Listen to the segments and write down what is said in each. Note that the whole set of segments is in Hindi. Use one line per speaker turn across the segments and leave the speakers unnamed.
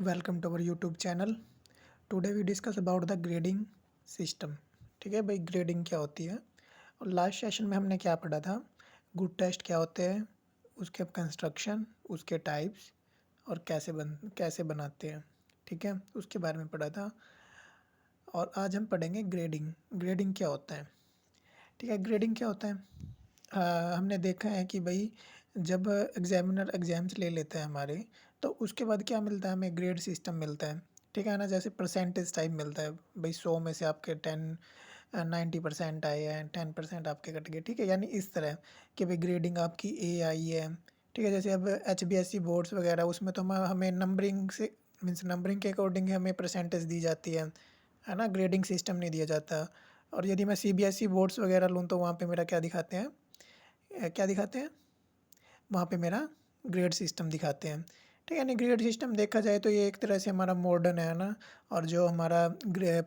Welcome to our YouTube channel. Today we discuss about the grading system. ठीक है भाई, ग्रेडिंग क्या होती है। और लास्ट सेशन में हमने क्या पढ़ा था, गुड टेस्ट क्या होते हैं, उसके कंस्ट्रक्शन, उसके टाइप्स और कैसे बनाते हैं। ठीक है, उसके बारे में पढ़ा था। और आज हम पढ़ेंगे ग्रेडिंग। ग्रेडिंग क्या होता है। ठीक है, ग्रेडिंग क्या होता है। हमने देखा है कि भाई जब एग्जामिनर एग्ज़ाम्स ले लेते हैं हमारे, तो उसके बाद क्या मिलता है, हमें ग्रेड सिस्टम मिलता है। ठीक है ना, जैसे परसेंटेज टाइप मिलता है। भाई 100 में से आपके 90% आए हैं, 10% आपके कट गए। ठीक है, यानी इस तरह कि भाई ग्रेडिंग आपकी ए आई है। ठीक है, जैसे अब H B S C boards वगैरह, उसमें तो हमें नंबरिंग से मीन्स नंबरिंग के अकॉर्डिंग हमें परसेंटेज दी जाती है ना, ग्रेडिंग सिस्टम नहीं दिया जाता। और यदि मैं C B S E boards वगैरह लूँ तो वहाँ पे मेरा क्या दिखाते हैं, क्या दिखाते हैं, वहाँ पे मेरा ग्रेड सिस्टम दिखाते हैं। ठीक है, यानी ग्रेड सिस्टम देखा जाए तो ये एक तरह से हमारा मॉडर्न है ना। और जो हमारा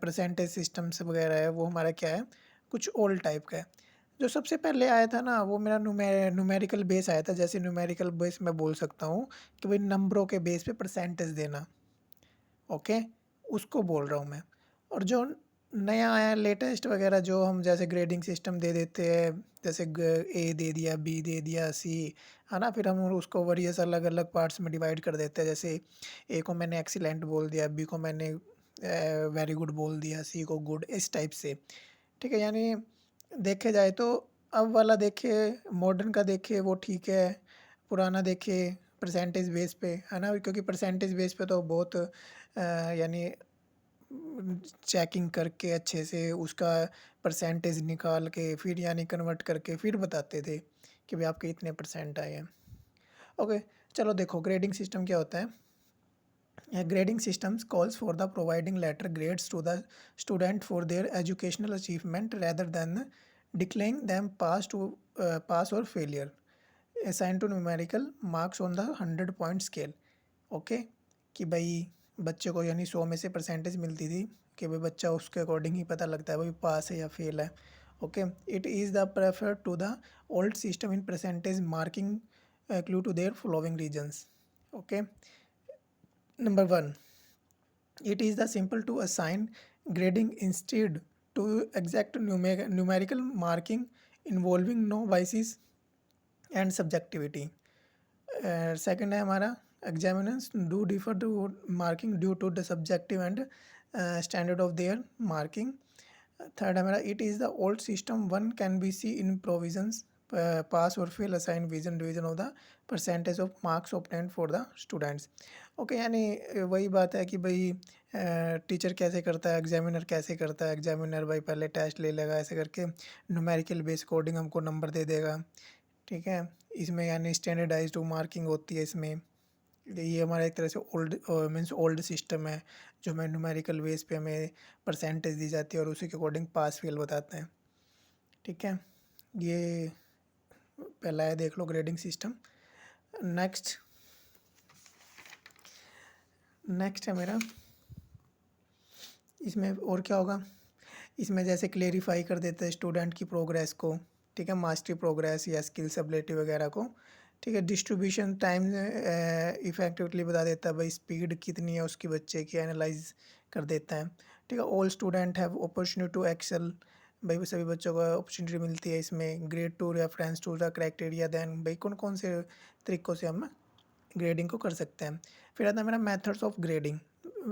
परसेंटेज सिस्टम्स वगैरह है वो हमारा क्या है, कुछ ओल्ड टाइप का है। जो सबसे पहले आया था ना वो मेरा न्यूमेरिकल बेस आया था। जैसे न्यूमेरिकल बेस मैं बोल सकता हूँ कि भाई नंबरों के बेस पे परसेंटेज देना। ओके, उसको बोल रहा हूँ मैं। और जो नया आया लेटेस्ट वगैरह, जो हम जैसे ग्रेडिंग सिस्टम दे देते हैं, जैसे ए दे दिया, बी दे दिया, सी, है ना। फिर हम उसको वेरियस अलग अलग पार्ट्स में डिवाइड कर देते हैं। जैसे ए को मैंने एक्सीलेंट बोल दिया, बी को मैंने वेरी गुड बोल दिया, सी को गुड, इस टाइप से। ठीक है, यानी देखे जाए तो अब वाला देखे, मॉडर्न का देखे वो ठीक है, पुराना देखे परसेंटेज बेस पे, है ना। क्योंकि परसेंटेज बेस पे तो बहुत यानी चेकिंग करके अच्छे से उसका परसेंटेज निकाल के फिर यानी कन्वर्ट करके फिर बताते थे कि भाई आपके इतने परसेंट आए हैं। ओके, चलो देखो ग्रेडिंग सिस्टम क्या होता है। Grading systems calls for the providing letter grades to the student for their educational achievement rather than declaring them pass और failure assign to numerical marks on the 100 point scale. Okay, कि भाई बच्चे को यानी 100 में से परसेंटेज मिलती थी कि भाई बच्चा उसके अकॉर्डिंग ही पता लगता है भाई पास है या फेल है। Okay, it is the prefer to the old system in percentage marking clue to their following reasons. Okay, number one, it is the simple to assign grading instead to exact numerical marking involving no biases and subjectivity. Second है हमारा, examiners do differ to marking due to the subjective and standard of their marking. Third है हमारा, it is the old system one can be see in provisions pass or fail assign vision division of the percentage of marks obtained for the students. Okay, यानी वही बात है कि भाई टीचर कैसे करता है, एग्जामिनर कैसे करता है। एग्जामिनर भाई पहले टेस्ट ले लेगा, ऐसे करके न्यूमेरिकल बेस कोडिंग हमको नंबर दे देगा। ठीक है, इसमें यानी स्टैंडर्डाइज्ड मार्किंग होती है इसमें। ये हमारा एक तरह से ओल्ड मीन्स ओल्ड सिस्टम है, जो हमें न्यूमेरिकल बेस पे हमें परसेंटेज दी जाती है और उसी के अकॉर्डिंग पास फेल बताते हैं। ठीक है, ये पहला है, देख लो ग्रेडिंग सिस्टम। नेक्स्ट नेक्स्ट है मेरा, इसमें और क्या होगा, इसमें जैसे क्लेरिफाई कर देते हैं स्टूडेंट की प्रोग्रेस को। ठीक है, मास्टरी प्रोग्रेस या स्किल्स एबिलिटी वगैरह को। ठीक है, डिस्ट्रीब्यूशन टाइम इफेक्टिवली बता देता है, भाई स्पीड कितनी है उसकी बच्चे की, एनालाइज कर देता है। ठीक है, all student have opportunity to excel, भाई सभी बच्चों को अपॉर्चुनिटी मिलती है इसमें। Grade to reference to the criteria, then भाई कौन कौन से तरीक़ों से हम ग्रेडिंग को कर सकते हैं। फिर आता है मेरा मेथड्स ऑफ ग्रेडिंग।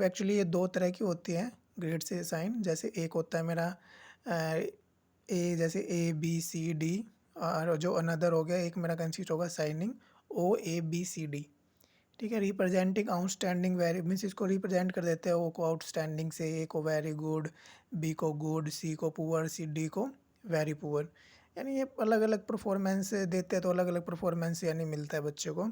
एक्चुअली ये दो तरह की होती है ग्रेड से साइन। जैसे एक होता है मेरा ए, जैसे ए बी सी डी, और जो अनदर हो गया एक मेरा कंसिस्ट होगा signing O A B C D. ठीक है, रिप्रेजेंटिंग आउटस्टैंडिंग वेरी मीन्स इसको रिप्रेजेंट कर देते हैं ओ को आउटस्टैंडिंग से, ए को वेरी गुड, बी को गुड, सी को पुअर, सी डी को वेरी पुअर। यानी ये अलग अलग परफॉर्मेंस देते हैं तो अलग अलग परफॉर्मेंस यानी मिलता है बच्चे को।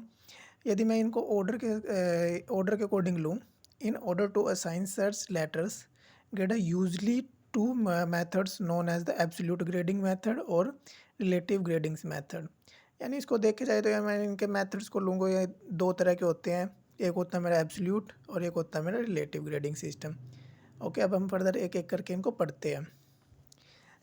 यदि मैं इनको ऑर्डर के अकॉर्डिंग लूँ, in order to assign search letters grade usually two methods known as the absolute grading method और रिलेटिव ग्रेडिंग्स मेथड। यानी इसको देखे जाए तो यार मैं इनके मेथड्स को लूँगा, ये दो तरह के होते हैं। एक होता है मेरा एब्सोल्यूट और एक होता है मेरा रिलेटिव ग्रेडिंग सिस्टम। ओके, अब हम फर्दर एक एक करके इनको पढ़ते हैं।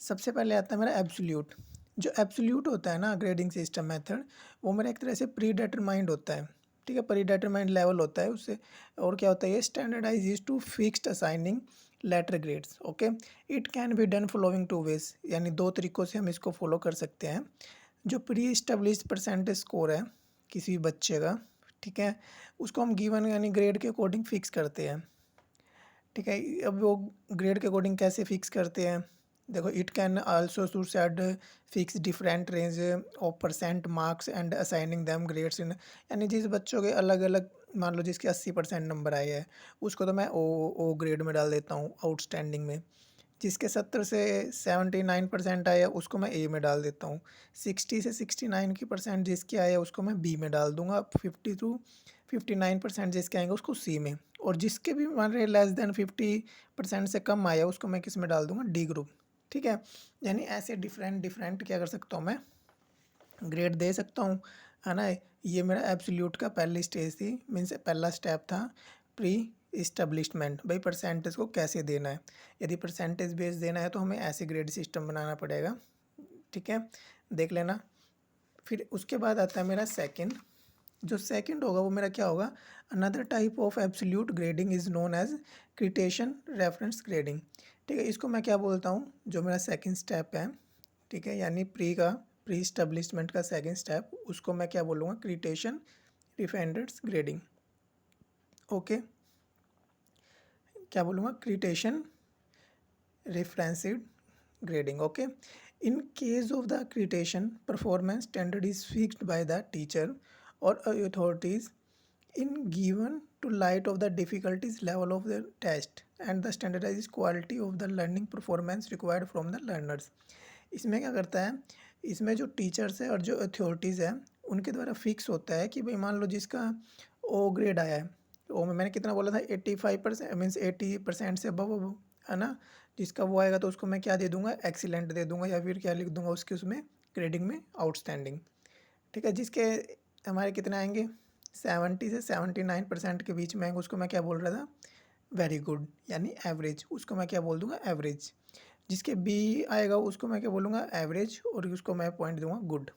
सबसे पहले आता है मेरा एब्सोल्यूट। जो एब्सोल्यूट होता है ना ग्रेडिंग सिस्टम मेथड, वो मेरा एक तरह से प्री डिटरमाइंड होता है। ठीक है, प्रीडिटरमाइंड लेवल होता है उससे। और क्या होता है ये standardize is to fixed assigning letter grades. Okay, it can be done following two ways, यानी दो तरीक़ों से हम इसको फॉलो कर सकते हैं। जो प्री इस्टेब्लिश्ड परसेंटेज स्कोर है किसी भी बच्चे का, ठीक है, उसको हम गिवन यानी ग्रेड के अकॉर्डिंग फिक्स करते हैं। ठीक है, अब वो ग्रेड के अकॉर्डिंग कैसे फिक्स करते हैं, देखो, it can also to set fix different range of percent marks and assigning them grades in, यानी जिस बच्चों के अलग अलग, मान लो जिसके 80% नंबर आए हैं उसको तो मैं ओ ग्रेड में डाल देता हूँ आउटस्टैंडिंग में। जिसके 70 से 79% आया उसको मैं ए में डाल देता हूँ। 60 से 69 की परसेंट जिसके आए उसको मैं बी में डाल दूंगा। 50 to 59% जिसके आएंगे उसको सी में। और जिसके भी मान रहे लेस देन 50% से कम आया उसको मैं किस में डाल दूंगा, डी ग्रुप। ठीक है, यानी ऐसे डिफरेंट डिफरेंट क्या कर सकता हूँ मैं, ग्रेड दे सकता हूँ, है ना। ये मेरा एब्सोल्यूट का पहली स्टेज थी, मीन्स पहला स्टेप था प्री इस्टेब्लिशमेंट, भाई परसेंटेज को कैसे देना है। यदि परसेंटेज बेस देना है तो हमें ऐसे ग्रेड सिस्टम बनाना पड़ेगा। ठीक है, देख लेना। फिर उसके बाद आता है मेरा सेकंड। जो सेकंड होगा वो मेरा क्या होगा, another type of absolute grading is known as criterion reference grading. ठीक है, इसको मैं क्या बोलता हूँ, जो मेरा सेकंड स्टेप है, ठीक है, यानी प्री इस्टेब्लिशमेंट का सेकंड स्टेप, उसको मैं क्या बोलूँगा, क्रिटेशन रेफरेंस ग्रेडिंग। ओके, क्या बोलूँगा, क्रिटेशन रेफरेंसिड grading. Okay, in case of the accreditation, performance standard is fixed by the teacher or authorities in given to light of the difficulties level of the test and the standardized quality of the learning performance required from the learners. इसमें क्या करता है, इसमें जो टीचर्स है और जो अथॉरिटीज़ है उनके द्वारा फिक्स होता है कि भाई मान लो जिसका ओ ग्रेड आया है, ओ में मैंने कितना बोला था, 85% मीन्स 80% से अबव, है ना। जिसका वो आएगा तो उसको मैं क्या दे दूंगा, एक्सीलेंट दे दूंगा, या फिर क्या लिख दूंगा उसके उसमें ग्रेडिंग में, आउटस्टैंडिंग। ठीक है, जिसके हमारे कितने आएंगे, 70 से 79% के बीच में आएंगे उसको मैं क्या बोल रहा था, वेरी गुड, यानी एवरेज, उसको मैं क्या बोल दूंगा, एवरेज। जिसके बी आएगा उसको मैं क्या बोलूँगा, एवरेज, और उसको मैं पॉइंट दूंगा गुड।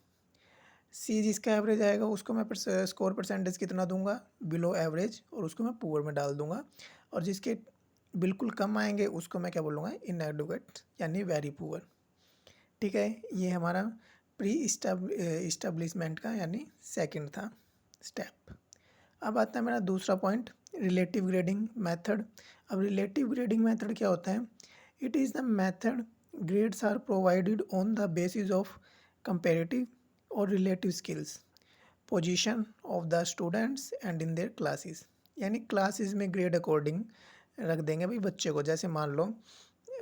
सी जिसका एवरेज आएगा उसको मैं स्कोर परसेंटेज कितना दूंगा, बिलो एवरेज, और उसको मैं पुअर में डाल दूंगा। और जिसके बिल्कुल कम आएंगे उसको मैं क्या बोलूँगा, इनएडुकेट, यानी वेरी पुअर। ठीक है, ये हमारा प्री इस्टेब्लिशमेंट का यानी सेकंड था स्टेप। अब आता है मेरा दूसरा पॉइंट, रिलेटिव ग्रेडिंग मेथड। अब रिलेटिव ग्रेडिंग मेथड क्या होता है, it is the method grades are provided on the basis of comparative और relative skills, position of the students and in their classes. यानी क्लासेस में ग्रेड अकॉर्डिंग रख देंगे भाई बच्चे को। जैसे मान लो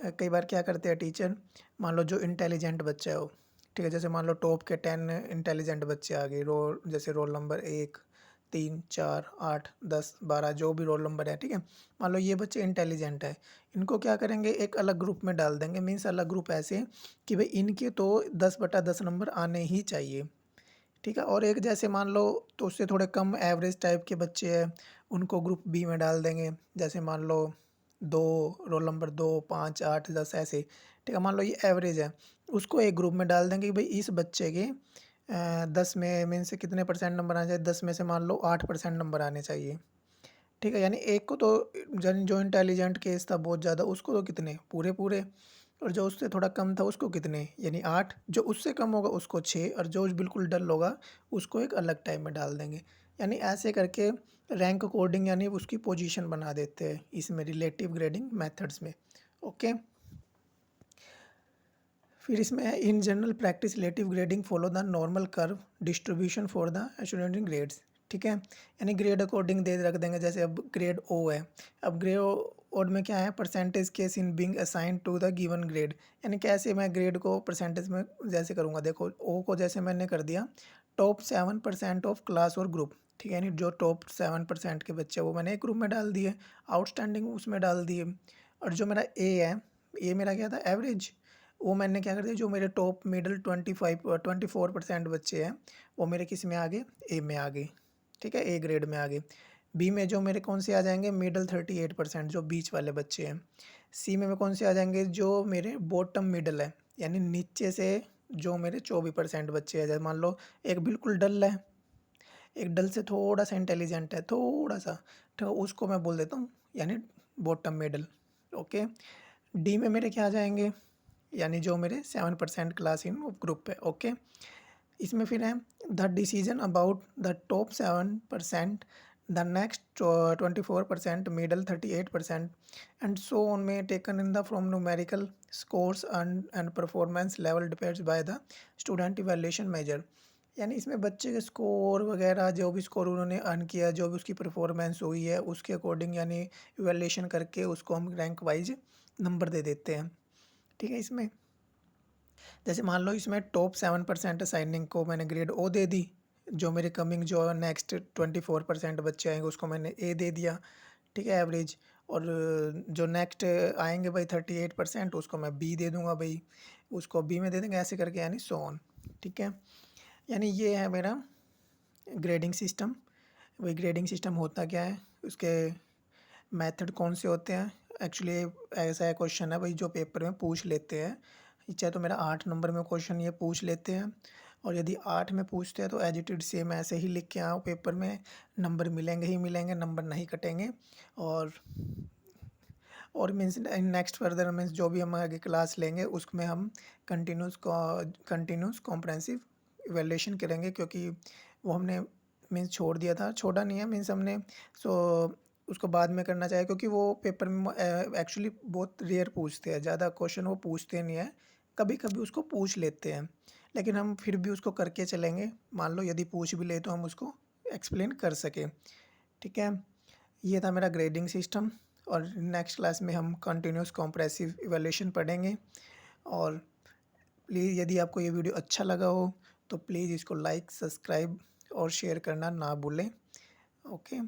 कई बार क्या करते हैं टीचर, मान लो जो इंटेलिजेंट बच्चा है वो, ठीक है, जैसे मान लो टॉप के 10 इंटेलिजेंट बच्चे आ गए, जैसे रोल नंबर 1, 3, 4, 8, 10, 12 जो भी रोल नंबर है, ठीक है, मान लो ये बच्चे इंटेलिजेंट है, इनको क्या करेंगे, एक अलग ग्रुप में डाल देंगे। मीन्स अलग ग्रुप ऐसे कि भाई इनके तो 10/10 नंबर आने ही चाहिए। ठीक है, और एक जैसे मान लो तो उससे थोड़े कम एवरेज टाइप के बच्चे हैं, उनको ग्रुप बी में डाल देंगे। जैसे मान लो 2, रोल नंबर 2, 5, 8, 10 ऐसे। ठीक है, मान लो ये एवरेज है, उसको एक ग्रुप में डाल देंगे कि भाई इस बच्चे के 10 में मीन से कितने परसेंट नंबर आने चाहिए, 10 में से मान लो 8% नंबर आने चाहिए। ठीक है, यानी एक को तो जो इंटेलिजेंट केस था बहुत ज़्यादा, उसको तो कितने, पूरे पूरे। और जो उससे थोड़ा कम था उसको कितने, यानी 8। जो उससे कम होगा उसको 6, और जो बिल्कुल डल होगा उसको एक अलग टाइम में डाल देंगे। यानी ऐसे करके रैंक अकॉर्डिंग यानी उसकी पोजीशन बना देते हैं इसमें, रिलेटिव ग्रेडिंग मेथड्स में। ओके, फिर इसमें है in general practice relative grading follow the normal curve distribution for the student grades. ठीक है, यानी ग्रेड अकॉर्डिंग दे रख देंगे। जैसे अब ग्रेड ओ है, अब ग्रेड ओ में क्या है, percentage case in being assign to the given grade. यानी कैसे मैं ग्रेड को परसेंटेज में जैसे करूँगा, देखो ओ को जैसे मैंने कर दिया टॉप 7% ऑफ क्लास और ग्रुप। ठीक है, यानी जो टॉप 7% के बच्चे वो मैंने एक ग्रुप में डाल दिए, आउटस्टैंडिंग उसमें डाल दिए। और जो मेरा ए है, ये मेरा क्या था, एवरेज, वो मैंने क्या कर दिया, जो मेरे टॉप मिडल 24% बच्चे हैं वो मेरे किस में आ गए, ए में आ गए। ठीक है, ए ग्रेड में आ गए। बी में जो मेरे कौन से आ जाएंगे, मिडल 38% जो बीच वाले बच्चे हैं। सी में कौन से आ जाएंगे, जो मेरे बॉटम मिडल है, यानी नीचे से जो मेरे 24% बच्चे हैं। जैसे मान लो एक बिल्कुल डल है, एक डल से थोड़ा सा इंटेलिजेंट है, थोड़ा सा, तो उसको मैं बोल देता हूँ यानी बॉटम मिडल। ओके, डी में मेरे क्या आ जाएंगे, यानी जो मेरे 7% क्लास इन ग्रुप है। ओके, इसमें फिर है the decision about the top 7%, the next 24%, middle 38%, and so on में taken in the from numerical scores and performance level depends by the student evaluation measure. यानी इसमें बच्चे के स्कोर वगैरह, जो भी स्कोर उन्होंने अर्न किया, जो भी उसकी परफॉर्मेंस हुई है, उसके अकॉर्डिंग यानी इवैल्यूएशन करके उसको हम रैंक वाइज नंबर दे देते हैं। ठीक है, इसमें जैसे मान लो इसमें टॉप 7% असाइनिंग को मैंने ग्रेड ओ दे दी, जो मेरे कमिंग जो नेक्स्ट 24% बच्चे आएंगे उसको मैंने ए दे दिया। ठीक है, एवरेज। और जो नेक्स्ट आएंगे भाई 38% उसको मैं बी दे दूंगा भाई, उसको बी में दे देंगे, ऐसे करके यानी सो ऑन। ठीक है, यानी ये है मेरा ग्रेडिंग सिस्टम। वही ग्रेडिंग सिस्टम होता क्या है, उसके मेथड कौन से होते हैं। एक्चुअली ऐसा क्वेश्चन है भाई जो पेपर में पूछ लेते हैं, चाहे तो मेरा 8 नंबर में क्वेश्चन ये पूछ लेते हैं, और यदि 8 में पूछते हैं तो एज इट इज सेम ऐसे ही लिख के आओ पेपर में, नंबर मिलेंगे ही मिलेंगे, नंबर नहीं कटेंगे। और मीन्स नेक्स्ट फर्दर मीन्स जो भी हम आगे क्लास लेंगे उसमें हम कंटिन्यूस कॉम्प्रहेंसिव इवैल्यूएशन करेंगे, क्योंकि वो हमने मीन्स छोड़ दिया था, छोड़ा नहीं है मीन्स हमने, सो उसको बाद में करना चाहिए, क्योंकि वो पेपर में एक्चुअली बहुत रेयर पूछते हैं, ज़्यादा क्वेश्चन वो पूछते नहीं है, कभी कभी उसको पूछ लेते हैं, लेकिन हम फिर भी उसको करके चलेंगे, मान लो यदि पूछ भी ले तो हम उसको एक्सप्लेन कर सकें। ठीक है, ये था मेरा ग्रेडिंग सिस्टम, और नेक्स्ट क्लास में हम कंटिन्यूस कॉम्प्रेसिव इवैल्यूएशन पढ़ेंगे। और प्लीज़ यदि आपको ये वीडियो अच्छा लगा हो तो प्लीज़ इसको लाइक, सब्सक्राइब और शेयर करना ना भूलें। ओके।